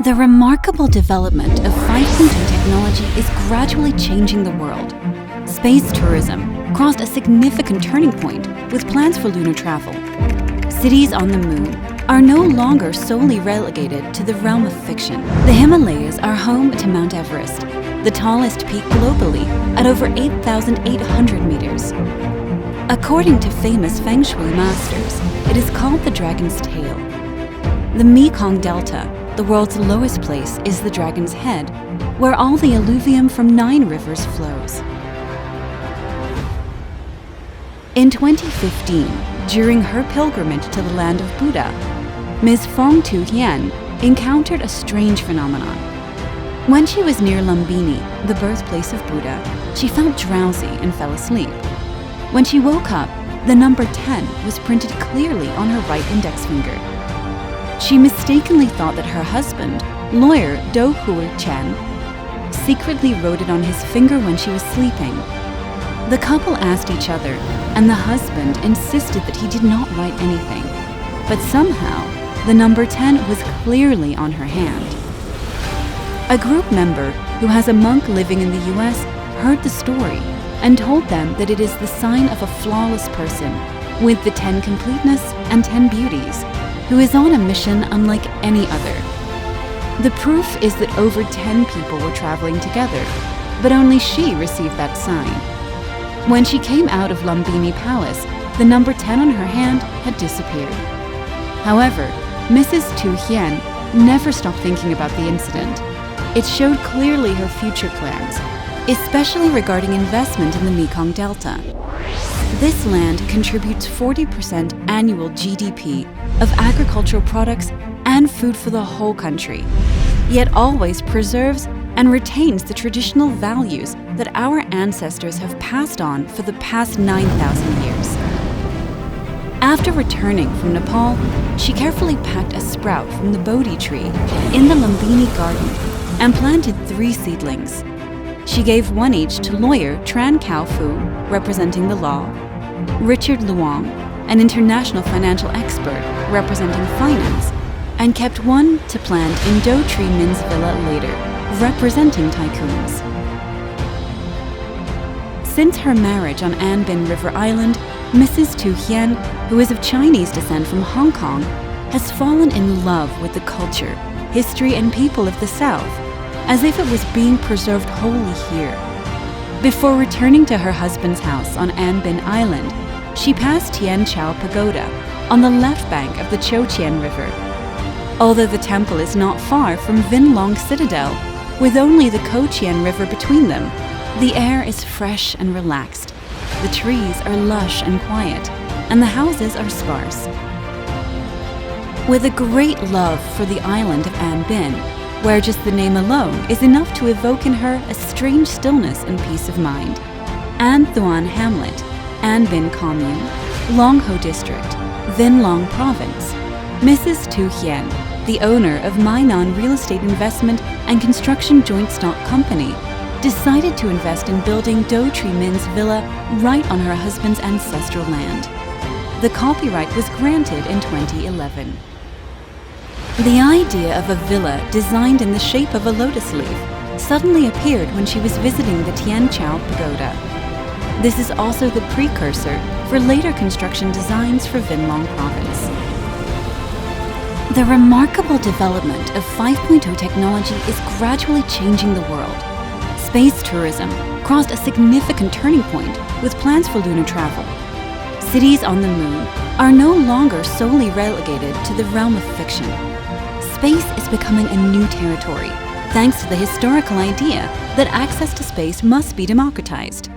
The remarkable development of 5.0 technology is gradually changing the world. Space tourism crossed a significant turning point with plans for lunar travel. Cities on the moon are no longer solely relegated to the realm of fiction. The Himalayas are home to Mount Everest, the tallest peak globally at over 8,800 meters. According to famous Feng Shui masters, it is called the Dragon's Tail. The Mekong Delta, the world's lowest place, is the Dragon's Head, where all the alluvium from 9 rivers flows. In 2015, during her pilgrimage to the land of Buddha, Ms. Fong Tu Hien encountered a strange phenomenon. When she was near Lumbini, the birthplace of Buddha, she felt drowsy and fell asleep. When she woke up, the number 10 was printed clearly on her right index finger. She mistakenly thought that her husband, lawyer Do Hui Chen, secretly wrote it on his finger when she was sleeping. The couple asked each other, and the husband insisted that he did not write anything. But somehow, the number 10 was clearly on her hand. A group member who has a monk living in the US heard the story and told them that it is the sign of a flawless person with the 10 completeness and 10 beauties, who is on a mission unlike any other. The proof is that over 10 people were traveling together, but only she received that sign. When she came out of Lumbini Palace, the number 10 on her hand had disappeared. However, Mrs. Tu Hien never stopped thinking about the incident. It showed clearly her future plans, especially regarding investment in the Mekong Delta. This land contributes 40% annual GDP of agricultural products and food for the whole country, yet always preserves and retains the traditional values that our ancestors have passed on for the past 9,000 years. After returning from Nepal, she carefully packed a sprout from the Bodhi tree in the Lumbini garden and planted 3 seedlings. She gave 1 each to lawyer Tran Cao Fu, representing the law, Richard Luong, an international financial expert representing finance, and kept 1 to plant in Do Tree Min's villa later, representing tycoons. Since her marriage on An Bin River Island, Mrs. Tu Hien, who is of Chinese descent from Hong Kong, has fallen in love with the culture, history, and people of the South, as if it was being preserved wholly here. Before returning to her husband's house on An Bin Island, she passed Tian Chao Pagoda on the left bank of the Chochian River. Although the temple is not far from Vin Long Citadel, with only the Chochian River between them, the air is fresh and relaxed. The trees are lush and quiet, and the houses are sparse. With a great love for the island of An Bin, where just the name alone is enough to evoke in her a strange stillness and peace of mind, An Thuan Hamlet, An Bin Commune, Long Ho District, Vin Long Province, Mrs. Tu Hien, the owner of Mainan Real Estate Investment and Construction Joint Stock Company, decided to invest in building Do Tree Min's villa right on her husband's ancestral land. The copyright was granted in 2011. The idea of a villa designed in the shape of a lotus leaf suddenly appeared when she was visiting the Tian Chao Pagoda. This is also the precursor for later construction designs for Vin Long Province. The remarkable development of 5.0 technology is gradually changing the world. Space tourism crossed a significant turning point with plans for lunar travel. Cities on the moon are no longer solely relegated to the realm of fiction. Space is becoming a new territory, thanks to the historical idea that access to space must be democratized.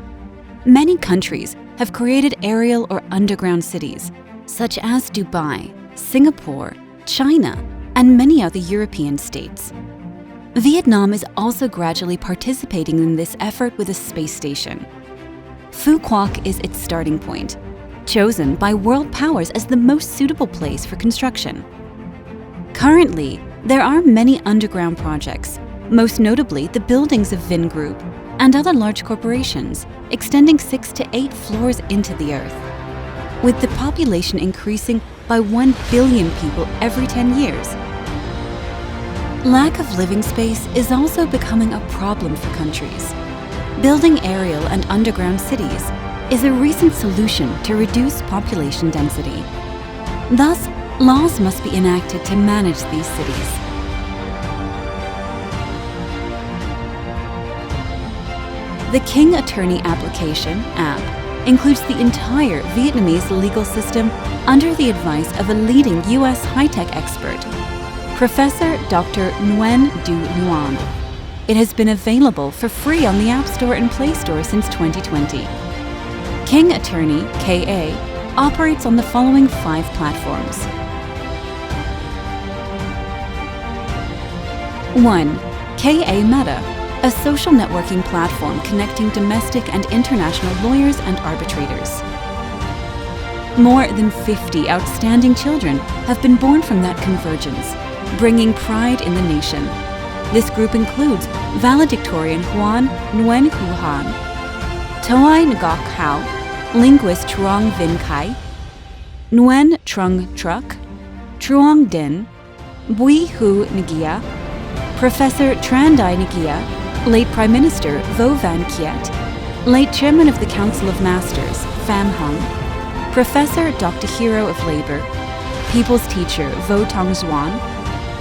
Many countries have created aerial or underground cities, such as Dubai, Singapore, China, and many other European states. Vietnam is also gradually participating in this effort with a space station. Phu Quoc is its starting point, chosen by world powers as the most suitable place for construction. Currently, there are many underground projects, most notably the buildings of Vin Group and other large corporations, extending 6 to 8 floors into the earth. With the population increasing by 1 billion people every 10 years. Lack of living space is also becoming a problem for countries. Building aerial and underground cities is a recent solution to reduce population density. Thus, laws must be enacted to manage these cities. The King Attorney Application app includes the entire Vietnamese legal system under the advice of a leading U.S. high-tech expert, Professor Dr. Nguyen Du Nguyen. It has been available for free on the App Store and Play Store since 2020. King Attorney, KA, operates on the following 5 platforms. 1. KA Meta, a social networking platform connecting domestic and international lawyers and arbitrators. More than 50 outstanding children have been born from that convergence, bringing pride in the nation. This group includes valedictorian Hoan Nguyen Khu Han, Toai Ngok Hao, linguist Truong Vinh Khai, Nguyen Trung Truc, Truong Din, Bui Hu Ngia, Professor Tran Dai Ngia, late Prime Minister Vo Van Kiet, late Chairman of the Council of Masters Pham Hung, Professor Dr. Hero of Labor, People's Teacher Vo Tong Xuan,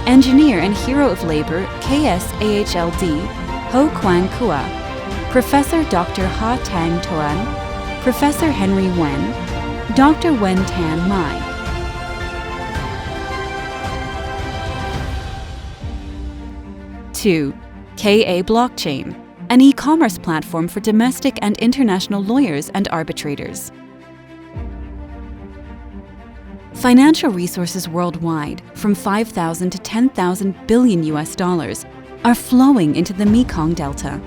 Engineer and Hero of Labor KSAHLD Ho Quang Kua, Professor Dr. Ha Tang Toan, Professor Henry Wen, Dr. Wen Tan Mai. Two, KA Blockchain, an e-commerce platform for domestic and international lawyers and arbitrators. Financial resources worldwide, from 5,000 to 10,000 billion US dollars, are flowing into the Mekong Delta.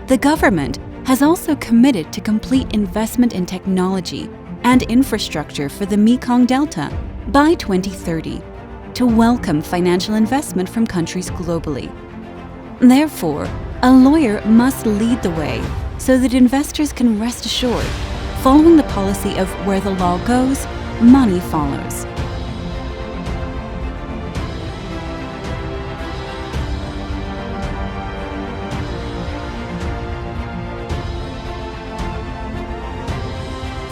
The government has also committed to complete investment in technology and infrastructure for the Mekong Delta by 2030 to welcome financial investment from countries globally. Therefore, a lawyer must lead the way so that investors can rest assured, following the policy of where the law goes, money follows.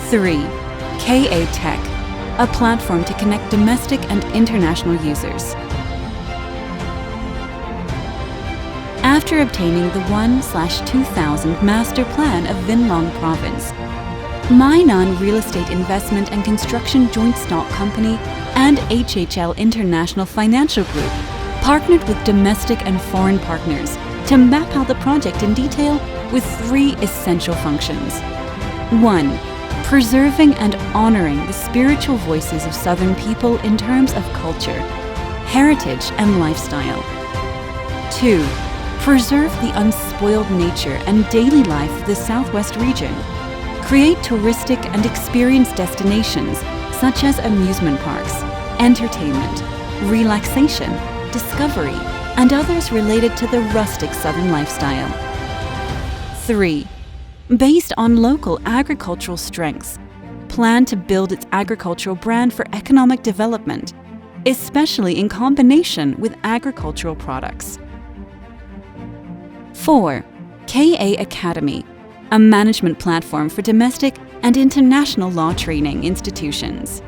Three, KA Tech, a platform to connect domestic and international users. After obtaining the 1/2000 Master Plan of Vinh Long Province, My Non Real Estate Investment and Construction Joint Stock Company and HHL International Financial Group partnered with domestic and foreign partners to map out the project in detail with 3 essential functions. 1. Preserving and honoring the spiritual voices of Southern people in terms of culture, heritage, and lifestyle. 2. Preserve the unspoiled nature and daily life of the Southwest region. Create touristic and experience destinations such as amusement parks, entertainment, relaxation, discovery, and others related to the rustic Southern lifestyle. 3. Based on local agricultural strengths, plan to build its agricultural brand for economic development, especially in combination with agricultural products. 4. KA Academy, a management platform for domestic and international law training institutions.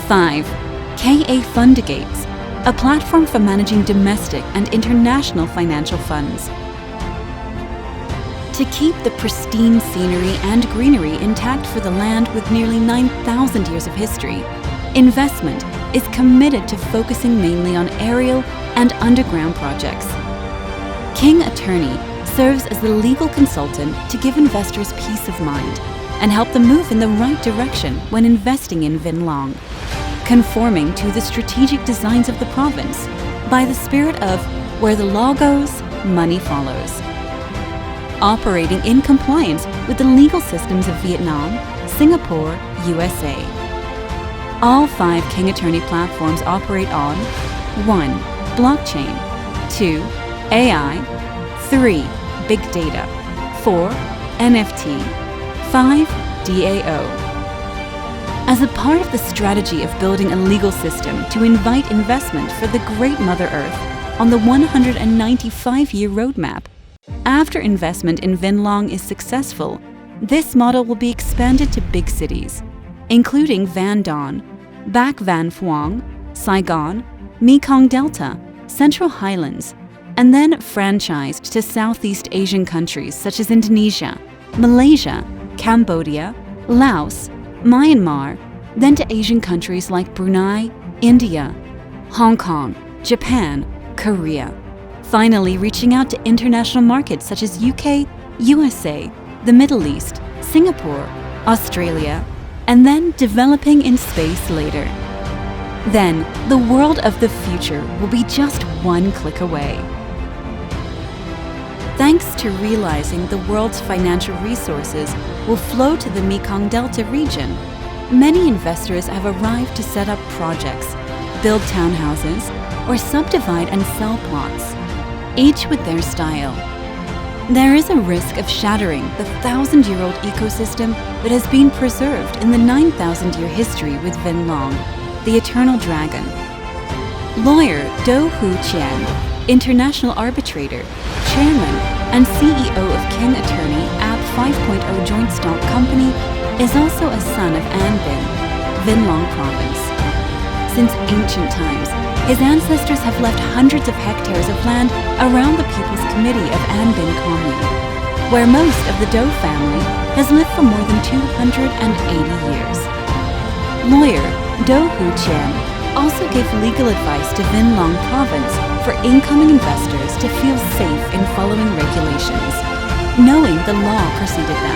Five, KA Fundigates, a platform for managing domestic and international financial funds. To keep the pristine scenery and greenery intact for the land with nearly 9,000 years of history, investment is committed to focusing mainly on aerial and underground projects. King Attorney serves as the legal consultant to give investors peace of mind and help them move in the right direction when investing in Vinh Long, conforming to the strategic designs of the province by the spirit of where the law goes, money follows. operating in compliance with the legal systems of Vietnam, Singapore, USA. All 5 King Attorney platforms operate on 1. Blockchain, 2. AI, 3. Big data, 4. NFT, 5. DAO. As a part of the strategy of building a legal system to invite investment for the Great Mother Earth on the 195-year roadmap, after investment in Vinh Long is successful, this model will be expanded to big cities, including Van Don, Bac Van Phuong, Saigon, Mekong Delta, Central Highlands, and then franchised to Southeast Asian countries such as Indonesia, Malaysia, Cambodia, Laos, Myanmar, then to Asian countries like Brunei, India, Hong Kong, Japan, Korea, finally reaching out to international markets such as UK, USA, the Middle East, Singapore, Australia, and then developing in space later. Then, the world of the future will be just one click away. Thanks to realizing the world's financial resources will flow to the Mekong Delta region, many investors have arrived to set up projects, build townhouses, or subdivide and sell plots, each with their style. There is a risk of shattering the 1,000-year-old ecosystem that has been preserved in the 9,000-year history with Vinh Long, the eternal dragon. Lawyer Do Hu Qian, international arbitrator, chairman, and CEO of King Attorney App 5.0 Joint Stock Company, is also a son of An Binh, Vinh Long Province. Since ancient times, his ancestors have left hundreds of hectares of land around the People's Committee of An Binh Commune, where most of the Do family has lived for more than 280 years. Lawyer Do Hu Qian also gave legal advice to Vinh Long Province for incoming investors to feel safe in following regulations, knowing the law preceded them.